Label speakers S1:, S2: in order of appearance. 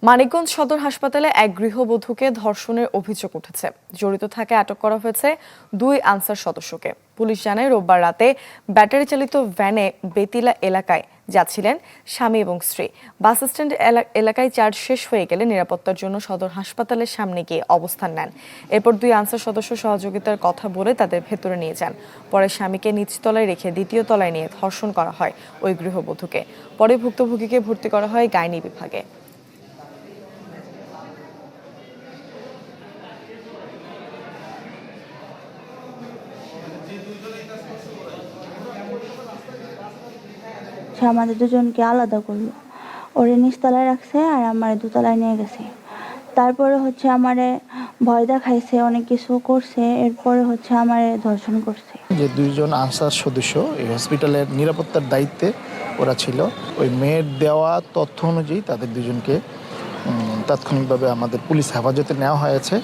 S1: মানিকগঞ্জ সদর হাসপাতালে এক গৃহবধূকে ধর্ষণের অভিযোগ উঠেছে। জড়িত থাকে আটক করা হয়েছে 2 আনসার সদস্যকে। পুলিশ জানায় রোববার রাতে ব্যাটারি চালিত ভ্যানে বেতিলা এলাকায় যাচ্ছিলেন স্বামী এবং স্ত্রী। বাস স্ট্যান্ড এলাকায় চার্জ শেষ হয়ে গেলে নিরাপত্তার জন্য সদর হাসপাতালের সামনে গিয়ে অবস্থান নেন। এরপর 2 আনসার সদস্য সহযোগিতার কথা বলে তাদের ভেতরে নিয়ে যান। পরে স্বামীকে নিচতলায় রেখে দ্বিতীয় তলায় নিয়ে ধর্ষণ করা হয় ওই গৃহবধূকে। পরে ভুক্তভোগীকে ভর্তি করা হয় গাইনি বিভাগে।
S2: সে আমাদের দুজনকে আলাদা করলো, ওরে নিচতলায় রাখছে আর আমার দোতলায় নিয়ে গেছে। তারপরে আমারে ভয় দেখাইছে, অনেক কিছু করছে, এরপরে আমারে ধর্ষণ করছে।
S3: যে 2 জন আনসার সদস্য এই হসপিটালের নিরাপত্তার দায়িত্বে ওরা ছিল। ওই মেয়ের দেওয়া তথ্য অনুযায়ী তাদের দুজনকে তাৎক্ষণিকভাবে আমাদের পুলিশ হেফাজতে নেওয়া হয়েছে।